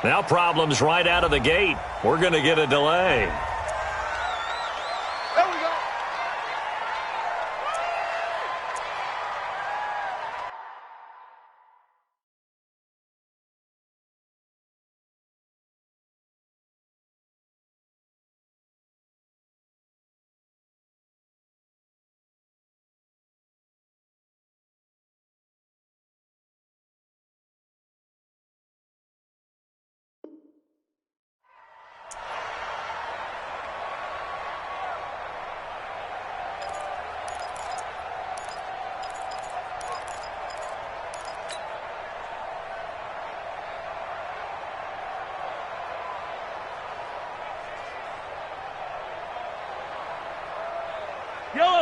Now problems right out of the gate. We're going to get a delay. There we go.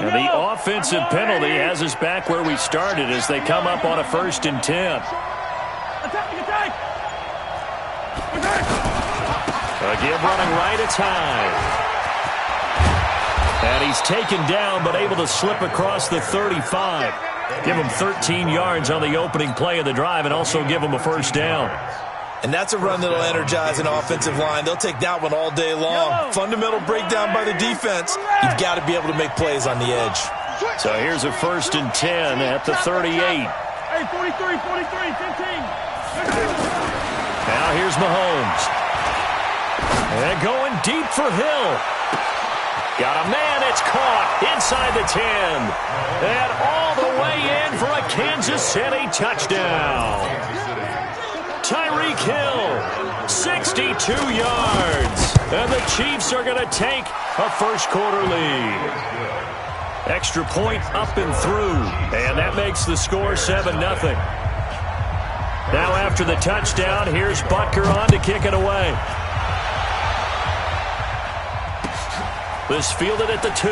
And the offensive penalty has us back where we started as they come up on a 1st and 10. A give running right, it's high. And he's taken down but able to slip across the 35. Give him 13 yards on the opening play of the drive and also give him a 1st down. And that's a run that'll energize an offensive line. They'll take that one all day long. Fundamental breakdown by the defense. You've got to be able to make plays on the edge. So here's a 1st and 10 at the 38. Hey, 43, 15. Now here's Mahomes. And going deep for Hill. Got a man, it's caught inside the 10. And all the way in for a Kansas City touchdown. Tyreek Hill, 62 yards. And the Chiefs are going to take a first-quarter lead. Extra point up and through. And that makes the score 7-0. Now after the touchdown, here's Butker on to kick it away. This fielded at the 2.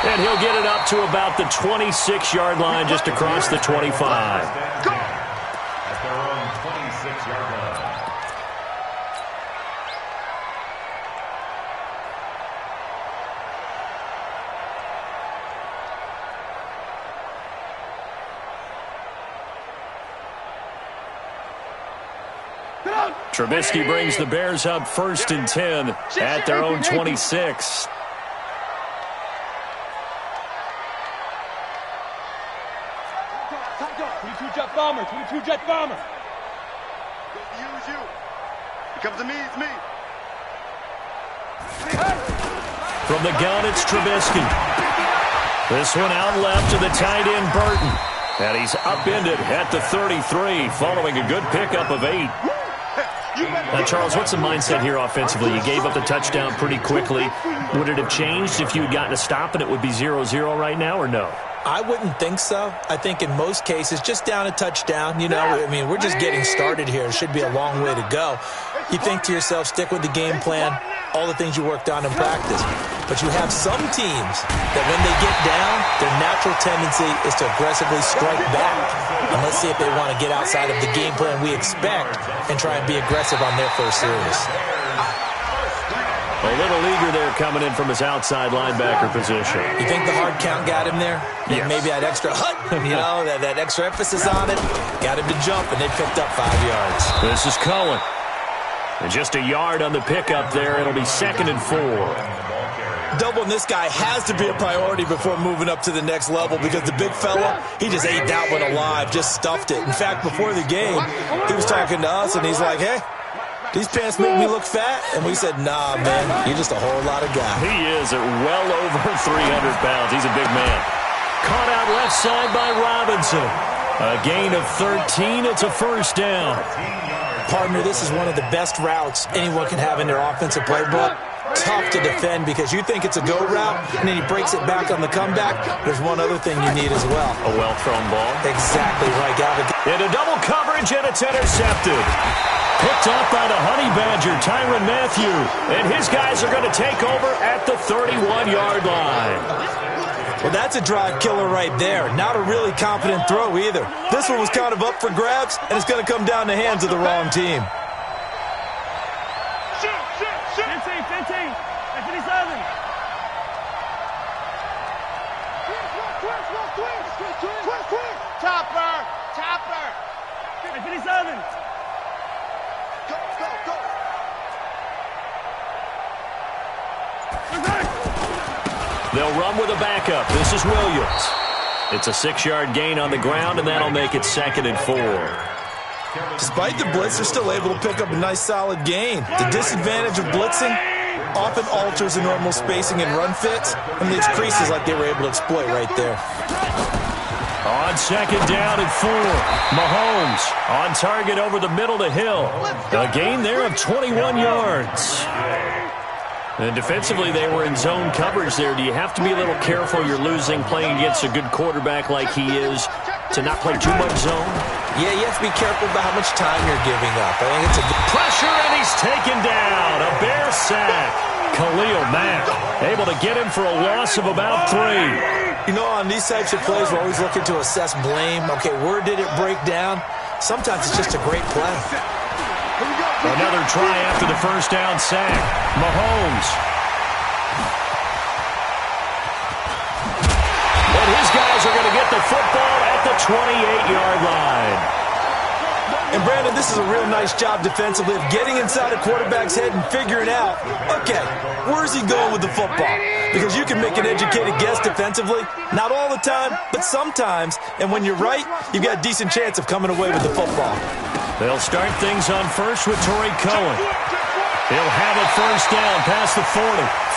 And he'll get it up to about the 26-yard line just across the 25. Go! At their own 26-yard line. Trubisky brings the Bears up 1st and 10 at their own 26. Bomber, 22-jet bomber. Use you. It comes to me, it's me. From the gun, it's Trubisky. This one out left to the tight end, Burton. And he's upended at the 33, following a good pickup of 8. Now, Charles, what's the mindset here offensively? You gave up the touchdown pretty quickly. Would it have changed if you had gotten a stop and it would be 0-0 right now, or no? I wouldn't think so. I think in most cases, just down a touchdown, you know, I mean, we're just getting started here. It should be a long way to go. You think to yourself, stick with the game plan, all the things you worked on in practice. But you have some teams that when they get down, their natural tendency is to aggressively strike back. And let's see if they want to get outside of the game plan we expect and try and be aggressive on their first series. A little eager there coming in from his outside linebacker position. You think the hard count got him there? Yes. Maybe that extra you know, that extra emphasis on it. Got him to jump, and they picked up 5 yards. This is Cohen. And just a yard on the pickup there. It'll be 2nd and 4. Doubling this guy has to be a priority before moving up to the next level because the big fella, he just ate that one alive, just stuffed it. In fact, before the game, he was talking to us, and he's like, hey, these pants make me look fat? And we said, nah, man, you're just a whole lot of guy. He is at well over 300 pounds. He's a big man. Caught out left side by Robinson. A gain of 13. It's a 1st down. Partner, this is one of the best routes anyone can have in their offensive playbook. Tough to defend because you think it's a go route, and then he breaks it back on the comeback. There's one other thing you need as well. A well-thrown ball. Exactly right, Gavin. Into double coverage, and it's intercepted. Picked up by the Honey Badger, Tyrann Mathieu. And his guys are going to take over at the 31-yard line. Well, that's a drive killer right there. Not a really confident throw either. This one was kind of up for grabs, and it's going to come down the hands of the wrong team. 15, 57. Twist. 57. Go, go, go. They'll run with a backup. This is Williams. It's a 6-yard gain on the ground, and that'll make it 2nd and 4. Despite the blitz, they're still able to pick up a nice, solid gain. The disadvantage of blitzing often alters the normal spacing and run fits and leaves creases like they were able to exploit right there. On 2nd down and 4, Mahomes on target over the middle to Hill. A gain there of 21 yards. And defensively, they were in zone coverage there. Do you have to be a little careful? You're losing playing against a good quarterback like he is to not play too much zone? Yeah, you have to be careful about how much time you're giving up. I think it's a good Pressure, and he's taken down. A Bear sack. Khalil Mack able to get him for a loss of about 3. You know, on these types of plays, we're always looking to assess blame. Okay, where did it break down? Sometimes it's just a great play. Another try after the first down sack. Mahomes. And his guys are going to get the football at the 28-yard line. And, Brandon, this is a real nice job defensively of getting inside a quarterback's head and figuring out, okay, where's he going with the football? Because you can make an educated guess defensively, not all the time, but sometimes. And when you're right, you've got a decent chance of coming away with the football. They'll start things on first with Torrey Cohen. He'll have it first down past the 40.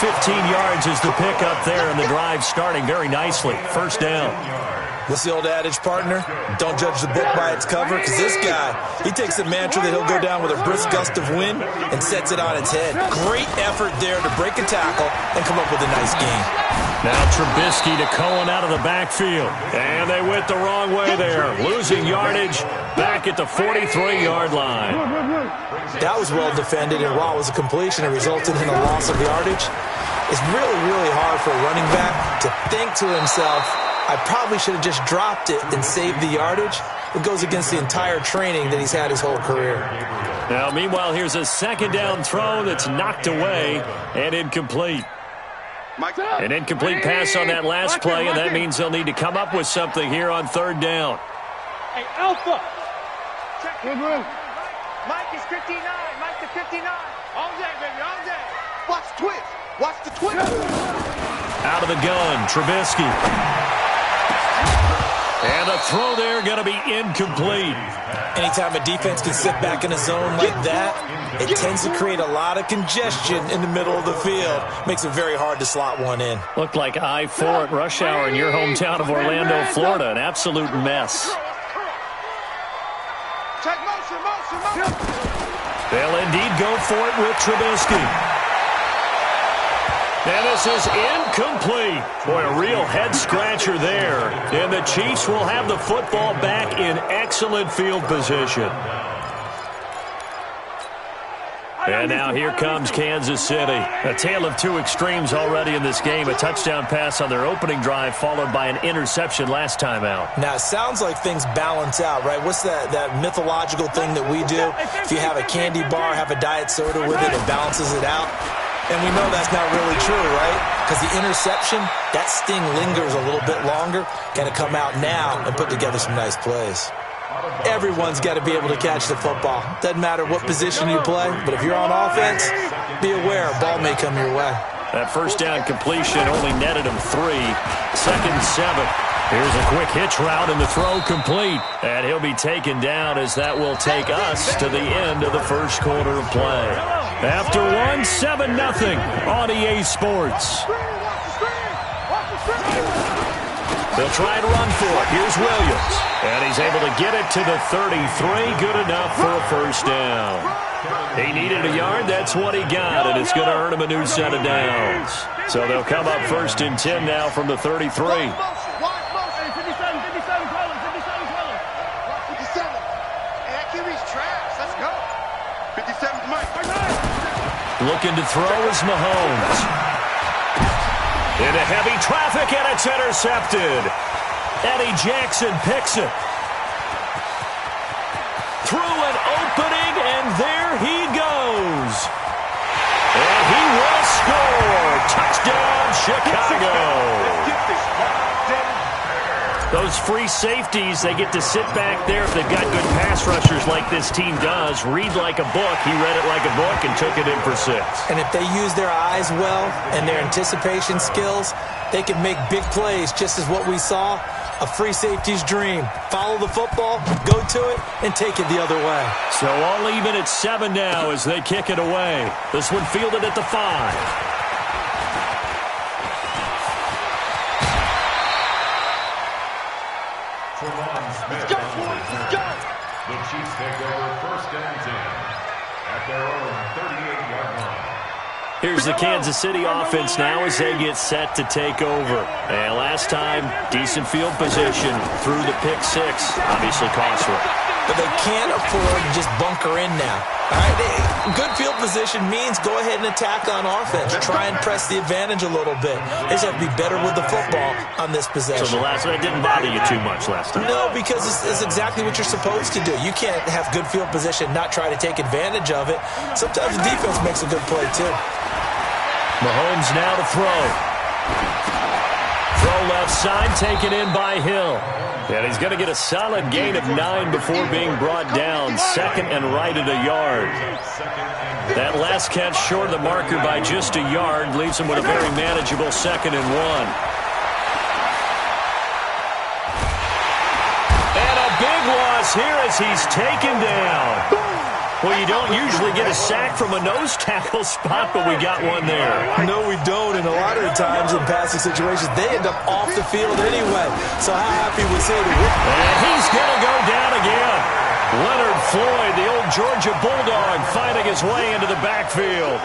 15 yards is the pickup there, and the drive starting very nicely. First down. What's the old adage, partner? Don't judge the book by its cover, because this guy, he takes the mantra that he'll go down with a brisk gust of wind and sets it on its head. Great effort there to break a tackle and come up with a nice gain. Now Trubisky to Cohen out of the backfield. And they went the wrong way there. Losing yardage back at the 43-yard line. That was well defended, and while it was a completion, it resulted in a loss of yardage. It's really, really hard for a running back to think to himself, I probably should have just dropped it and saved the yardage. It goes against the entire training that he's had his whole career. Now, meanwhile, here's a 2nd down throw that's knocked away and incomplete. An incomplete pass on that last play, and that means they'll need to come up with something here on 3rd down. Hey, Alpha. Mike is 59. Mike is 59. All day, baby, all day. Watch the twist. Watch the twist. Out of the gun, Trubisky. And the throw there going to be incomplete. Anytime a defense can sit back in a zone like that, it tends to create a lot of congestion in the middle of the field. Makes it very hard to slot one in. Looked like I-4 at rush hour in your hometown of Orlando, Florida. An absolute mess. Check motion, motion, motion. They'll indeed go for it with Trubisky. And this is incomplete. Boy, a real head-scratcher there. And the Chiefs will have the football back in excellent field position. And now here comes Kansas City. A tale of two extremes already in this game. A touchdown pass on their opening drive followed by an interception last time out. Now, it sounds like things balance out, right? What's that mythological thing that we do? If you have a candy bar, have a diet soda with it, it balances it out. And we know that's not really true, right? Because the interception, that sting lingers a little bit longer. Got to come out now and put together some nice plays. Everyone's got to be able to catch the football. Doesn't matter what position you play, but if you're on offense, be aware a ball may come your way. That first down completion only netted him 3. 2nd and 7. Here's a quick hitch route and the throw complete. And he'll be taken down as that will take us to the end of the first quarter of play. After one, 7-0 on EA Sports. They'll try and run for it. Here's Williams. And he's able to get it to the 33. Good enough for a first down. He needed a yard. That's what he got. And it's going to earn him a new set of downs. So they'll come up 1st and 10 now from the 33. Looking to throw is Mahomes. Into heavy traffic, and it's intercepted. Eddie Jackson picks it. Through an opening, and there he goes. And he will score. Touchdown, Chicago. The Those free safeties, they get to sit back there if they've got good pass rushers like this team does. Read like a book. He read it like a book and took it in for 6. And if they use their eyes well and their anticipation skills, they can make big plays, just as what we saw. A free safety's dream. Follow the football, go to it, and take it the other way. So all even at 7 now as they kick it away. This one fielded at the 5. The Chiefs take over 1st and 10 at their own 38-yard line. Here's the Kansas City offense now as they get set to take over. And last time, decent field position through the pick 6. Obviously costly. But they can't afford to just bunker in now. All right, good field position means go ahead and attack on offense. Try and press the advantage a little bit. They just have to be better with the football on this possession. So the last one didn't bother you too much last time? No, because it's exactly what you're supposed to do. You can't have good field position, not try to take advantage of it. Sometimes the defense makes a good play, too. Mahomes now to throw. Throw left side, taken in by Hill. And he's going to get a solid gain of 9 before being brought down. 2nd and right at a yard. That last catch short of the marker by just a yard leaves him with a very manageable 2nd and 1. And a big loss here as he's taken down. Well, you don't usually get a sack from a nose tackle spot, but we got one there. No, we don't, and a lot of the times in passing situations, they end up off the field anyway. So how happy was he? And he's going to go down again. Leonard Floyd, the old Georgia Bulldog, finding his way into the backfield.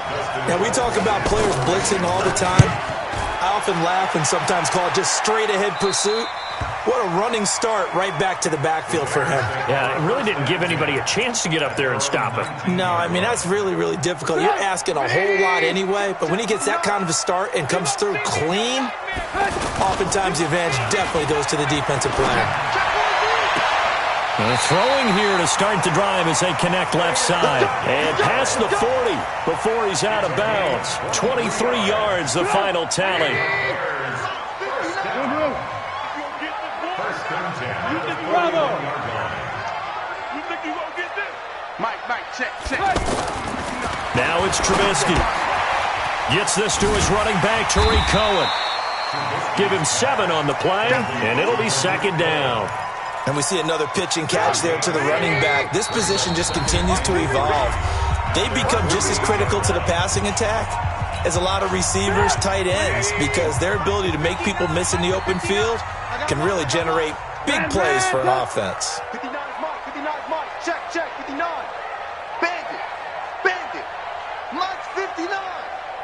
Now, we talk about players blitzing all the time. I often laugh and sometimes call it just straight-ahead pursuit. What a running start right back to the backfield for him. Yeah, it really didn't give anybody a chance to get up there and stop him. No, I mean, that's really, really difficult. You're asking a whole lot anyway, but when he gets that kind of a start and comes through clean, oftentimes the advantage definitely goes to the defensive player. Throwing here to start the drive as they connect left side. And past the 40 before he's out of bounds. 23 yards, the final tally. Bravo! You think you gonna get this? Mike, check. Now it's Trubisky. Gets this to his running back, Tariq Cohen. Give him 7 on the play, and it'll be 2nd down. And we see another pitch and catch there to the running back. This position just continues to evolve. They become just as critical to the passing attack as a lot of receivers, tight ends, because their ability to make people miss in the open field can really generate big plays for an offense. 59 is Mike. 59 is Mike. Check. 59. Bandit. Mike's 59.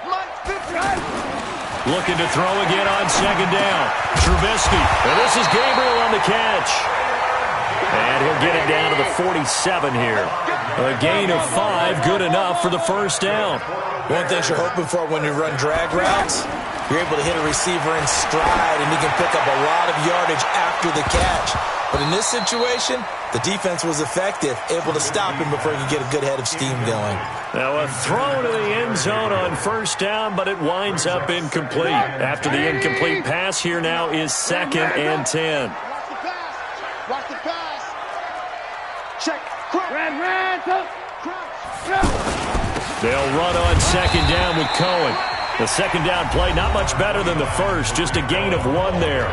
Mike's 59. Looking to throw again on 2nd down. Trubisky. And this is Gabriel on the catch. And he'll get it down to the 47 here. A gain of 5, good enough for the 1st down. One thing you're hoping for when you run drag routes, you're able to hit a receiver in stride, and he can pick up a lot of yardage after the catch. But in this situation, the defense was effective, able to stop him before he could get a good head of steam going. Now a throw to the end zone on 1st down, but it winds up incomplete. After the incomplete pass, here now is 2nd and 10. Watch the pass. Check. Red, They'll run on 2nd down with Cohen. The 2nd down play, not much better than the first, just a gain of 1 there.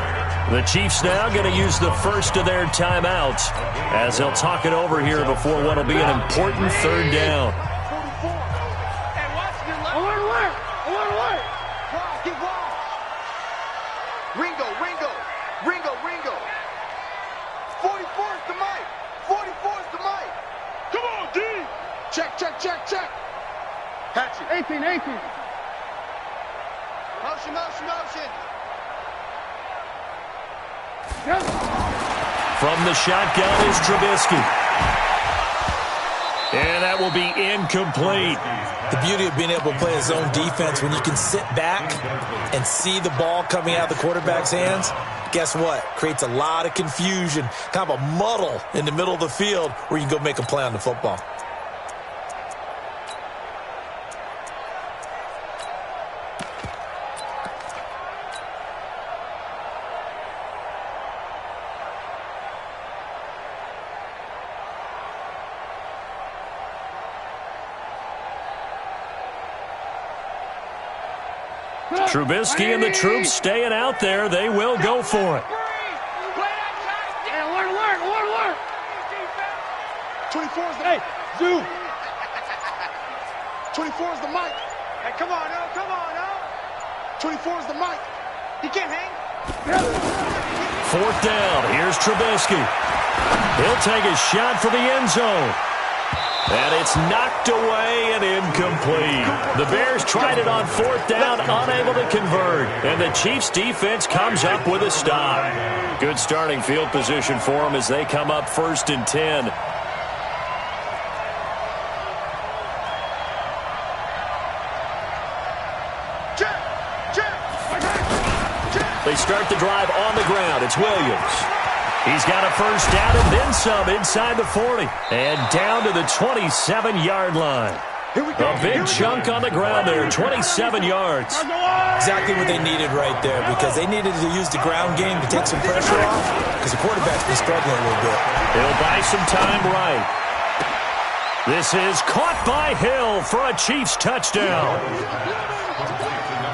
The Chiefs now going to use the first of their timeouts as they'll talk it over here before what will be an important 3rd down. Alert! Get wild. Ringo. 44 is the Mike. 44 is the Mike. Come on, D! Check. Hatchet. 18. Motion. From the shotgun is Trubisky. And that will be incomplete. The beauty of being able to play a zone defense when you can sit back and see the ball coming out of the quarterback's hands, guess what? Creates a lot of confusion, kind of a muddle in the middle of the field where you can go make a play on the football. Trubisky and the troops staying out there. They will go for it. Hey, alert. 24 is the... Hey, Zoo. 24 is the mic. Hey, come on, no. 24 is the mic. You can't hang. Fourth down. Here's Trubisky. He'll take a shot for the end zone. And it's knocked away and incomplete. The Bears tried it on fourth down, unable to convert. And the Chiefs' defense comes up with a stop. Good starting field position for them as they come up 1st and 10. They start the drive on the ground. It's Williams. He's got a first down and then some inside the 40. And down to the 27-yard line. A big chunk on the ground there, 27 yards. Exactly what they needed right there, because they needed to use the ground game to take some pressure off, because the quarterback's been struggling a little bit. He'll buy some time right. This is caught by Hill for a Chiefs touchdown.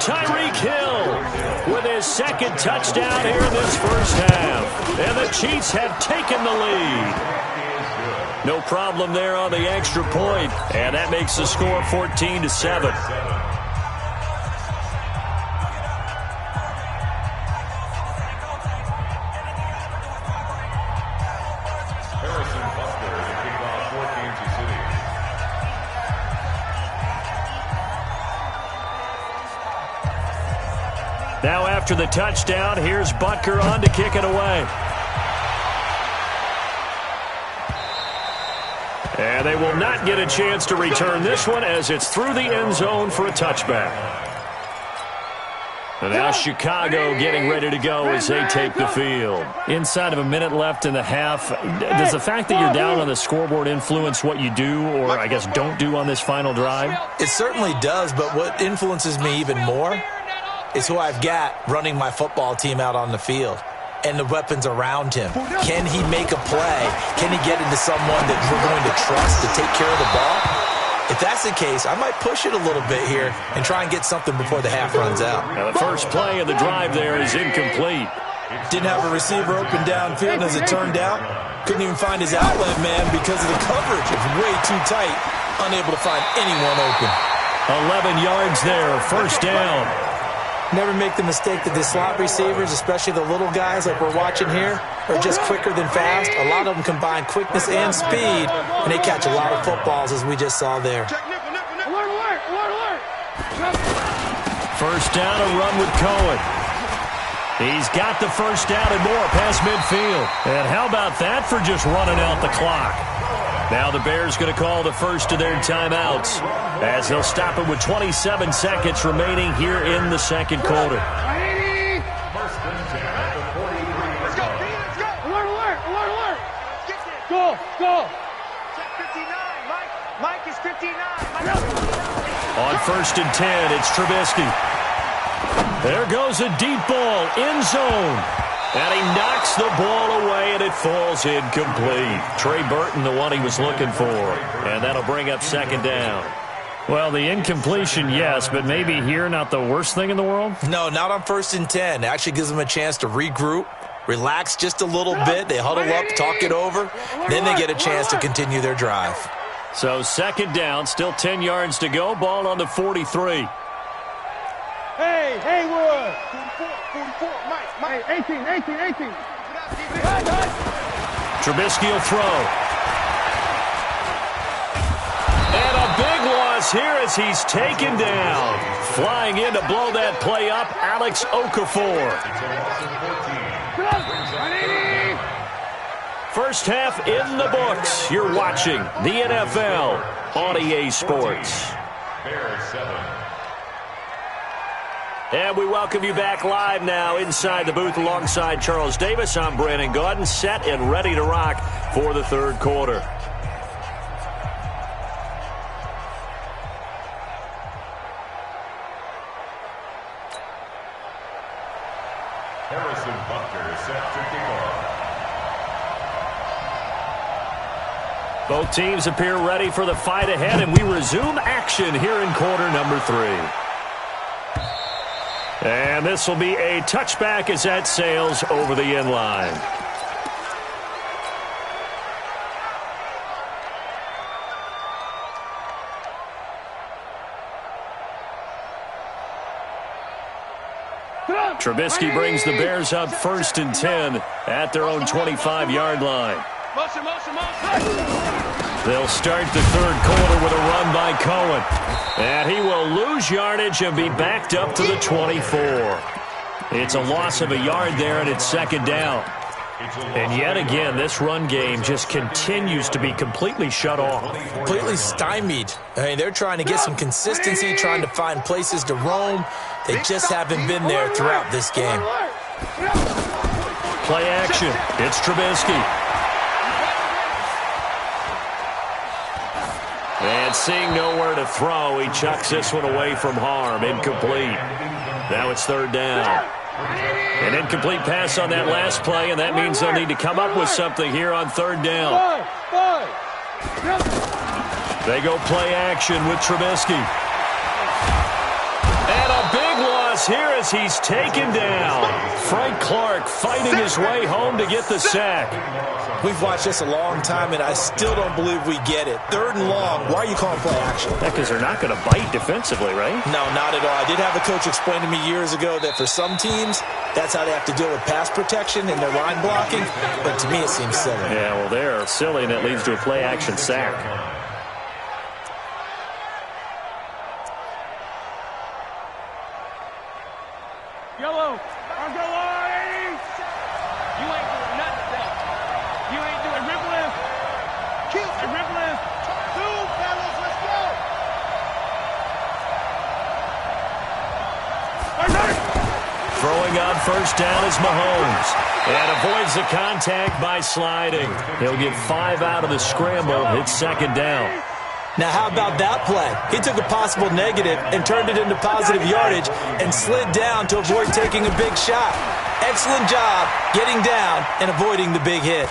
Tyreek Hill with his second touchdown here in this first half. And the Chiefs have taken the lead. No problem there on the extra point. And that makes the score 14-7. Now after the touchdown, here's Butker on to kick it away. And they will not get a chance to return this one as it's through the end zone for a touchback. And now Chicago getting ready to go as they take the field. Inside of a minute left in the half, does the fact that you're down on the scoreboard influence what you do or, I guess, don't do on this final drive? It certainly does, but what influences me even more is who I've got running my football team out on the field and the weapons around him. Can he make a play? Can he get into someone that we're going to trust to take care of the ball? If that's the case, I might push it a little bit here and try and get something before the half runs out. Now the first play of the drive there is incomplete. Didn't have a receiver open downfield, and as it turned out, couldn't even find his outlet man because of the coverage. It's way too tight, unable to find anyone open. 11 yards there, first down. Never make the mistake that the slot receivers, especially the little guys like we're watching here, are just quicker than fast. A lot of them combine quickness and speed, and they catch a lot of footballs, as we just saw there. First down, a run with Cohen. He's got the first down and more past midfield. And how about that for just running out the clock? Now the Bears going to call the first of their timeouts as they'll stop it with 27 seconds remaining here in the second quarter. Let's go. Alert. Go. Check 59. Mike is 59. On first and 10, it's Trubisky. There goes a deep ball, end zone. And he knocks the ball away, and it falls incomplete. Trey Burton, the one he was looking for. And that'll bring up second down. Well, the incompletion, yes, but maybe here not the worst thing in the world? No, not on first and 10. It actually gives them a chance to regroup, relax just a little bit. They huddle up, talk it over. Then they get a chance to continue their drive. So second down, still 10 yards to go. Ball on the 43. Hey, Haywood. 44, Mike. 18. Trubisky will throw. And a big loss here as he's taken down. Flying in to blow that play up, Alex Okafor. First half in the books. You're watching the NFL on EA Sports. Bears 7. And we welcome you back live now inside the booth alongside Charles Davis. I'm Brandon Gaudin, set and ready to rock for the third quarter. Harrison Butker set to kick off. Both teams appear ready for the fight ahead, and we resume action here in quarter number 3. And this will be a touchback as that sails over the end line. Trubisky brings the Bears up 1st and 10 at their own 25-yard line. They'll start the third quarter with a run by Cohen. And he will lose yardage and be backed up to the 24. It's a loss of a yard there, and it's 2nd down. And yet again, this run game just continues to be completely shut off. Completely stymied. I mean, they're trying to get some consistency, trying to find places to roam. They just haven't been there throughout this game. Play action. It's Trubisky. And seeing nowhere to throw, he chucks this one away from harm. Incomplete. Now it's 3rd down. An incomplete pass on that last play, and that means they'll need to come up with something here on 3rd down. They go play action with Trubisky. And a big loss here as he's taken down. Frank Clark fighting his way home to get the sack. We've watched this a long time, and I still don't believe we get it. 3rd and long. Why are you calling play action? Because they're not going to bite defensively, right? No, not at all. I did have a coach explain to me years ago that for some teams, that's how they have to deal with pass protection and their line blocking. But to me, it seems silly. Yeah, well, they're silly, and it leads to a play action sack. Yellow. I'm going. You ain't doing nothing. You ain't doing rip lift. Kill and rip lift. 2, fellas, let's go. Throwing on 1st down is Mahomes. And avoids the contact by sliding. He'll get 5 out of the scramble. It's 2nd down. Now, how about that play? He took a possible negative and turned it into positive yardage and slid down to avoid taking a big shot. Excellent job getting down and avoiding the big hit.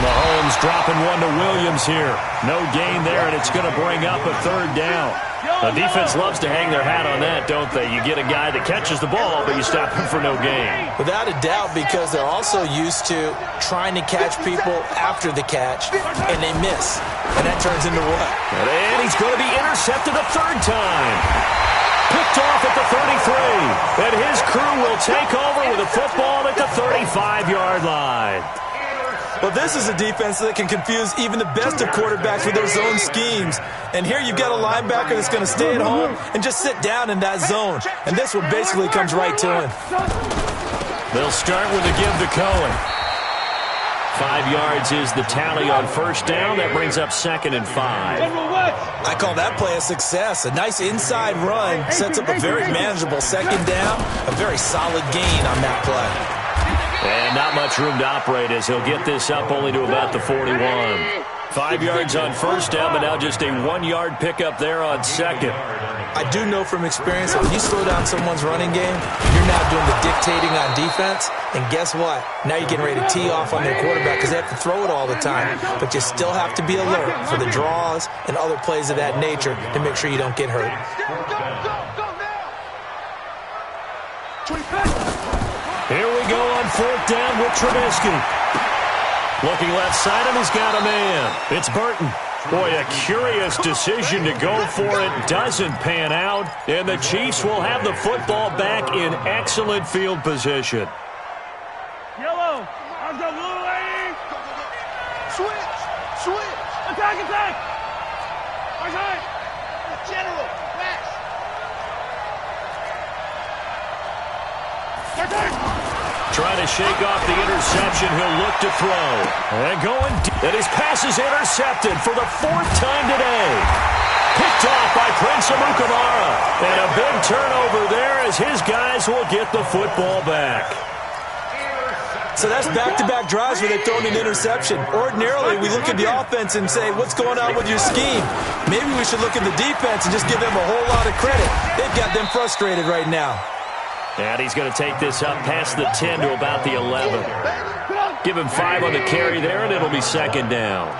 Mahomes dropping one to Williams here. No gain there, and it's going to bring up a 3rd down. The defense loves to hang their hat on that, don't they? You get a guy that catches the ball, but you stop him for no gain. Without a doubt, because they're also used to trying to catch people after the catch, and they miss. And that turns into what? And he's going to be intercepted a 3rd time. Picked off at the 33. And his crew will take over with a football at the 35-yard line. Well, this is a defense that can confuse even the best of quarterbacks with their zone schemes. And here you've got a linebacker that's going to stay at home and just sit down in that zone. And this one basically comes right to him. They'll start with a give to Cohen. 5 yards is the tally on 1st down. That brings up 2nd and 5. I call that play a success. A nice inside run sets up a very manageable 2nd down. A very solid gain on that play. And not much room to operate as he'll get this up only to about the 41. 5 yards on 1st down, but now just a 1-yard pickup there on 2nd. I do know from experience that when you slow down someone's running game, you're now doing the dictating on defense. And guess what? Now you're getting ready to tee off on their quarterback because they have to throw it all the time. But you still have to be alert for the draws and other plays of that nature to make sure you don't get hurt. Here we go on 4th down with Trubisky. Looking left side, and he's got a man. It's Burton. Boy, a curious decision to go for it. Doesn't pan out, and the Chiefs will have the football back in excellent field position. Yellow. I'm the blue lady. Switch. Attack. Okay. General. Flash. Trying to shake off the interception. He'll look to throw. And going deep. And his pass is intercepted for the 4th time today. Picked off by Prince Amukamara. And a big turnover there as his guys will get the football back. So that's back-to-back drives where they've thrown an interception. Ordinarily, we look at the offense and say, what's going on with your scheme? Maybe we should look at the defense and just give them a whole lot of credit. They've got them frustrated right now. And he's going to take this up past the 10 to about the 11. Give him 5 on the carry there, and it'll be 2nd down.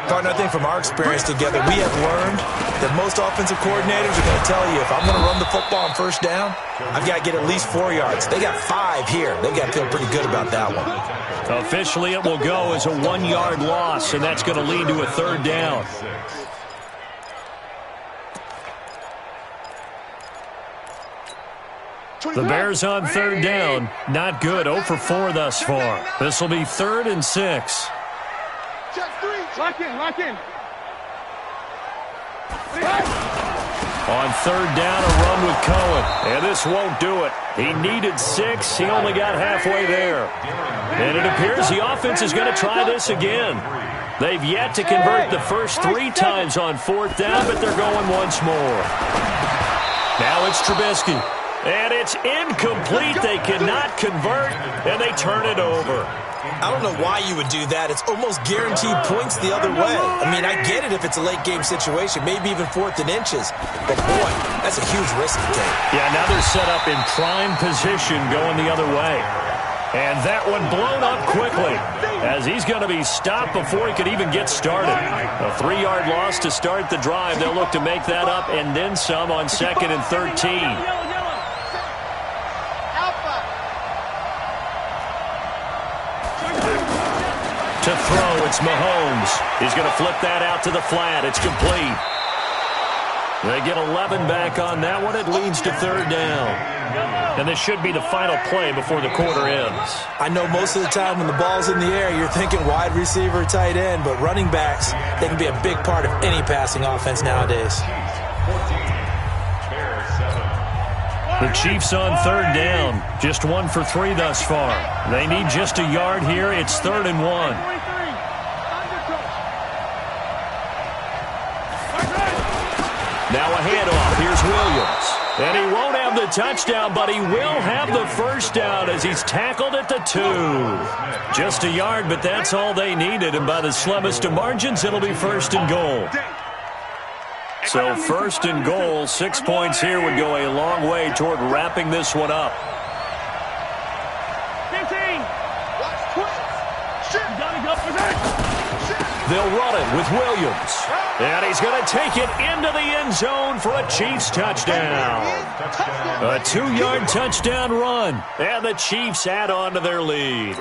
Partner, I think from our experience together, we have learned that most offensive coordinators are going to tell you, if I'm going to run the football on first down, I've got to get at least 4 yards. They got 5 here. They've got to feel pretty good about that one. Officially, it will go as a 1-yard loss, and that's going to lead to a third down. The Bears on third down. Not good. 0 for 4 thus far. This will be 3rd and 6. Lock in, lock in. On third down, a run with Cohen. And this won't do it. He needed 6. He only got halfway there. And it appears the offense is going to try this again. They've yet to convert the first 3 times on 4th down, but they're going once more. Now it's Trubisky. And it's incomplete. They cannot convert, and they turn it over. I don't know why you would do that. It's almost guaranteed points the other way. I mean, I get it if it's a late-game situation, maybe even 4th and inches. But, boy, that's a huge risk to take. Yeah, now they're set up in prime position going the other way. And that one blown up quickly as he's going to be stopped before he could even get started. A 3-yard loss to start the drive. They'll look to make that up and then some on 2nd and 13. To throw, it's Mahomes. He's going to flip that out to the flat. It's complete. They get 11 back on that one. It leads to third down. And this should be the final play before the quarter ends. I know most of the time when the ball's in the air, you're thinking wide receiver, tight end, but running backs, they can be a big part of any passing offense nowadays. The Chiefs on third down. Just 1 for 3 thus far. They need just a yard here. It's 3rd and 1. Now a handoff. Here's Williams. And he won't have the touchdown, but he will have the first down as he's tackled at the 2. Just a yard, but that's all they needed. And by the slimmest of margins, it'll be 1st and goal. So 1st and goal, 6 points here would go a long way toward wrapping this one up. 15. They'll run it with Williams. And he's going to take it into the end zone for a Chiefs touchdown. A 2-yard touchdown run. And the Chiefs add on to their lead.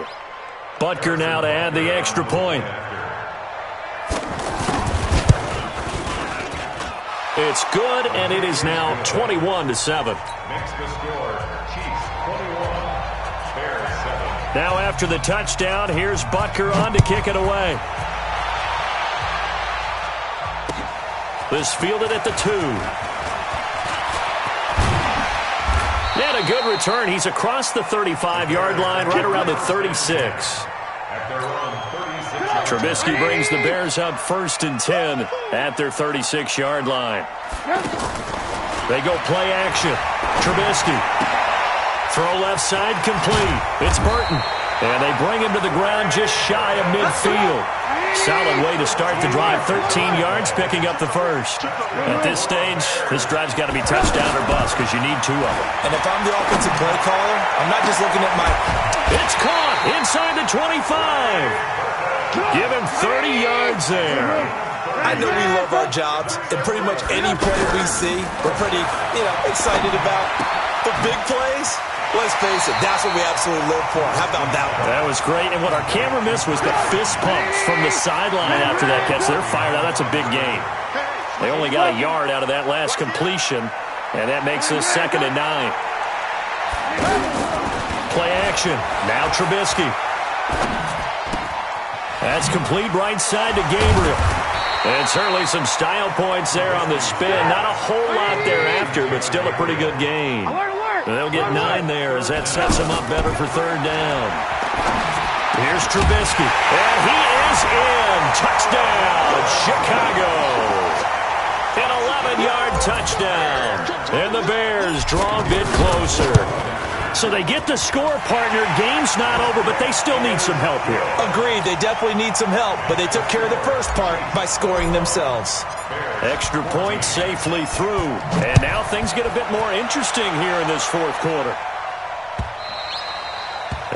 Butker now to add the extra point. It's good, and it is now 21-7. Next the score, Chiefs 21, Bears 7. Now after the touchdown, here's Butker on to kick it away. This fielded at the 2. And a good return. He's across the 35-yard line, right around the 36. At their own 36. Trubisky brings the Bears up 1st and 10 at their 36-yard line. They go play action. Trubisky. Throw left side complete. It's Burton. And they bring him to the ground just shy of midfield. Solid way to start the drive. 13 yards, picking up the first. At this stage, this drive's got to be touchdown or bust because you need 2 of them. And if I'm the offensive play caller, I'm not just looking at my... It's caught inside the 25. Give him 30 yards there. I know we love our jobs, and pretty much any play we see, we're pretty, excited about. The big plays, let's face it, that's what we absolutely live for. How about that one? That was great, and what our camera missed was the fist pumps from the sideline after that catch. They're fired out. That's a big gain. They only got a yard out of that last completion, and that makes this 2nd and 9. Play action. Now Trubisky. That's complete right side to Gabriel. And certainly some style points there on the spin. Not a whole lot thereafter, but still a pretty good gain. They'll get 9 there as that sets them up better for third down. Here's Trubisky. And he is in. Touchdown, Chicago. An 11-yard touchdown. And the Bears draw a bit closer. So they get the score, partner. Game's not over, but they still need some help here. Agreed. They definitely need some help, but they took care of the first part by scoring themselves. Extra point safely through. And now things get a bit more interesting here in this 4th quarter.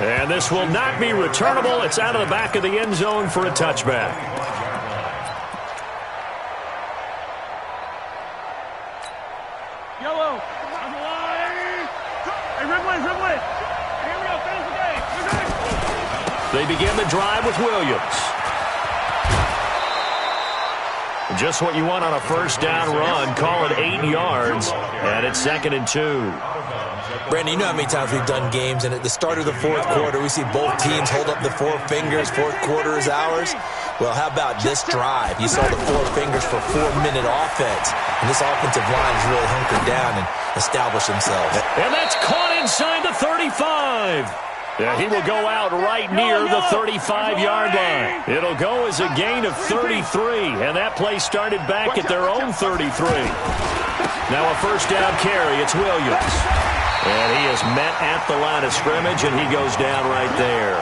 And this will not be returnable. It's out of the back of the end zone for a touchback. Yellow. Hey, dribble it. Here we go. Finish the game. They begin the drive with Williams. Just what you want on a first down run. Call it 8 yards, and it's 2nd and 2. Brandon, you know how many times we've done games, and at the start of the fourth quarter, we see both teams hold up the 4 fingers. Fourth quarter is ours. Well, how about this drive? You saw the 4 fingers for 4-minute offense, and this offensive line has really hunkered down and established themselves. And that's caught inside the 35. Yeah, he will go out right near the 35-yard line. It'll go as a gain of 33, and that play started back at their own 33. Now a first down carry. It's Williams. And he is met at the line of scrimmage, and he goes down right there.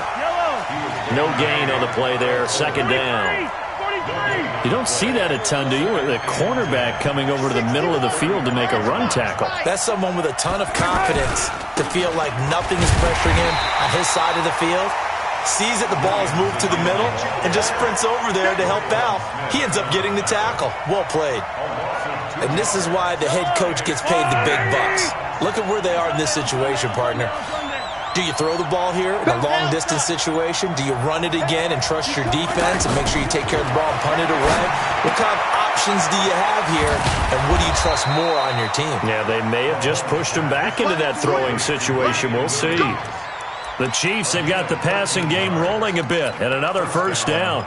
No gain on the play there. 2nd down. You don't see that a ton, do you? The cornerback coming over to the middle of the field to make a run tackle. That's someone with a ton of confidence to feel like nothing is pressuring him on his side of the field. Sees that the ball is moved to the middle and just sprints over there to help out. He ends up getting the tackle. Well played. And this is why the head coach gets paid the big bucks. Look at where they are in this situation, partner. Do you throw the ball here in a long-distance situation? Do you run it again and trust your defense and make sure you take care of the ball and punt it away? What kind of options do you have here, and what do you trust more on your team? Yeah, they may have just pushed him back into that throwing situation. We'll see. The Chiefs have got the passing game rolling a bit, and another first down.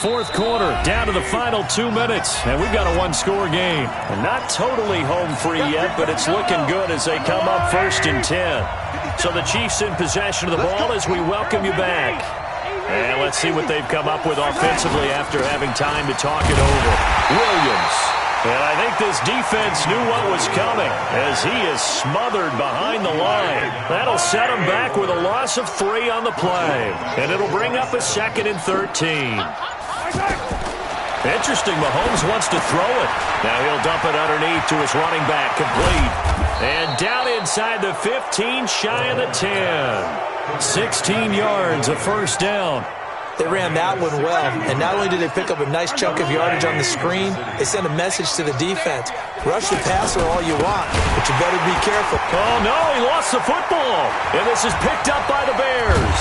Fourth quarter, down to the final 2 minutes, and we've got a one-score game. And not totally home free yet, but it's looking good as they come up 1st and 10. So the Chiefs in possession of the ball as we welcome you back. And let's see what they've come up with offensively after having time to talk it over. Williams. And I think this defense knew what was coming as he is smothered behind the line. That'll set him back with a loss of 3 on the play. And it'll bring up a 2nd and 13. Interesting, Mahomes wants to throw it. Now he'll dump it underneath to his running back, complete. And down inside the 15, shy of the 10. 16 yards, a first down. They ran that one well, and not only did they pick up a nice chunk of yardage on the screen, they sent a message to the defense. Rush the passer all you want, but you better be careful. Oh, no, he lost the football. And this is picked up by the Bears.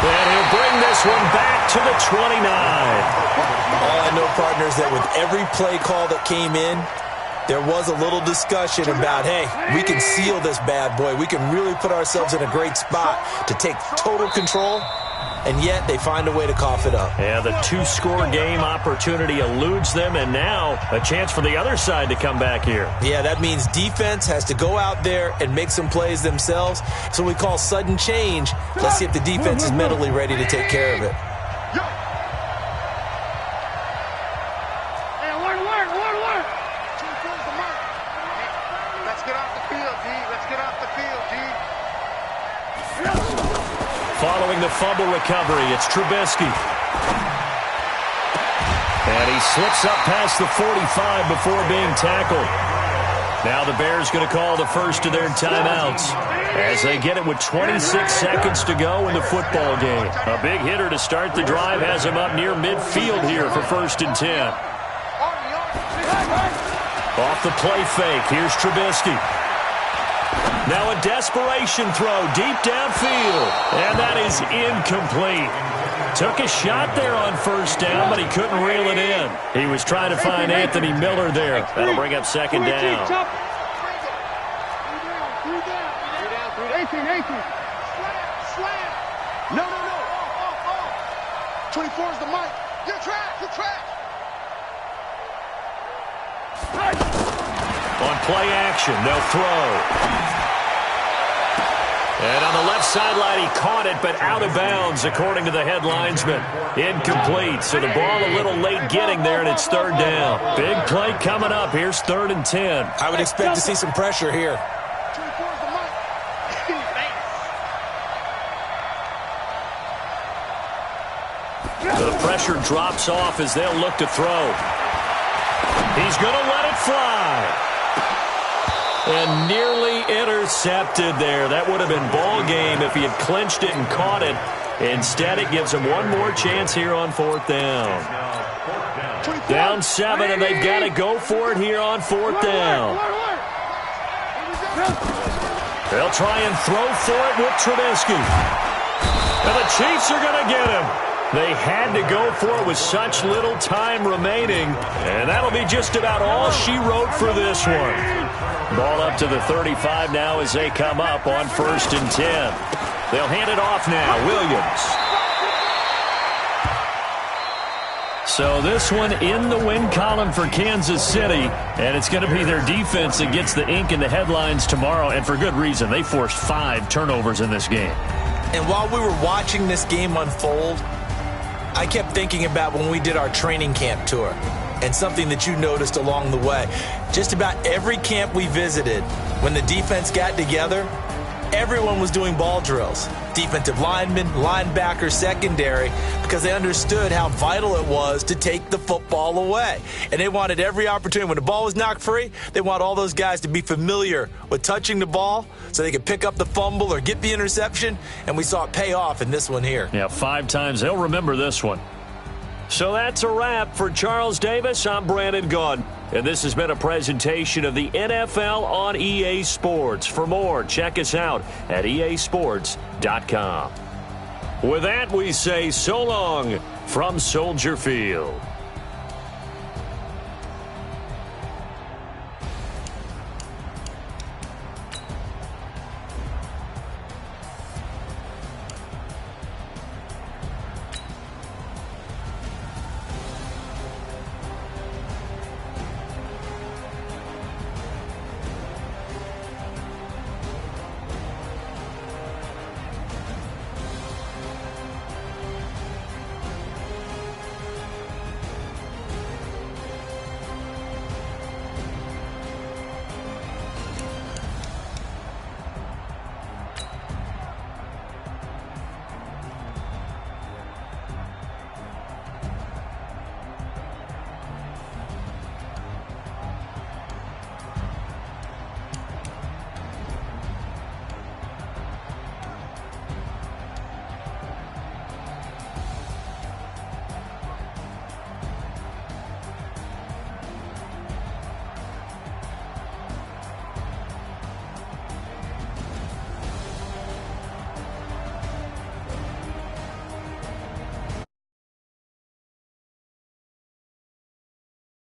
And he'll bring this one back to the 29. All I know, partner, is that with every play call that came in, there was a little discussion about, hey, we can seal this bad boy. We can really put ourselves in a great spot to take total control. And yet they find a way to cough it up. Yeah, the 2-score game opportunity eludes them, and now a chance for the other side to come back here. Yeah, that means defense has to go out there and make some plays themselves. So we call sudden change. Let's see if the defense is mentally ready to take care of it. Let's get off the field, D. Let's get off the field, D. Following the fumble recovery, it's Trubisky. And he slips up past the 45 before being tackled. Now the Bears going to call the first of their timeouts as they get it with 26 seconds to go in the football game. A big hitter to start the drive has him up near midfield here for 1st and 10. Off the play fake, here's Trubisky. Now a desperation throw deep downfield, and that is incomplete. Took a shot there on 1st down, but he couldn't reel it in. He was trying to find Anthony Miller there. That'll bring up 2nd down. 24 is the mic. You're trash. On play action, they'll throw. And on the left sideline, he caught it, but out of bounds, according to the head linesman. Incomplete, so the ball a little late getting there, and it's 3rd down. Big play coming up. Here's 3rd and 10. I would expect to see some pressure here. The pressure drops off as they'll look to throw. He's going to let it fly. And nearly intercepted there. That would have been ball game if he had clinched it and caught it. Instead, it gives him one more chance here on 4th down. Down 7, and they've got to go for it here on 4th down. They'll try and throw for it with Trubisky. And the Chiefs are going to get him. They had to go for it with such little time remaining, and that'll be just about all she wrote for this one. Ball up to the 35 now as they come up on 1st and 10. They'll hand it off now. Williams. So this one in the win column for Kansas City, and it's going to be their defense that gets the ink in the headlines tomorrow, and for good reason. They forced 5 turnovers in this game. And while we were watching this game unfold, I kept thinking about when we did our training camp tour and something that you noticed along the way. Just about every camp we visited, when the defense got together, everyone was doing ball drills. Defensive linemen, linebackers, secondary, because they understood how vital it was to take the football away. And they wanted every opportunity. When the ball was knocked free, they want all those guys to be familiar with touching the ball so they could pick up the fumble or get the interception. And we saw it pay off in this one here. Yeah, 5 times. They'll remember this one. So that's a wrap for Charles Davis. I'm Brandon Gaudin, and this has been a presentation of the NFL on EA Sports. For more, check us out at easports.com. With that, we say so long from Soldier Field.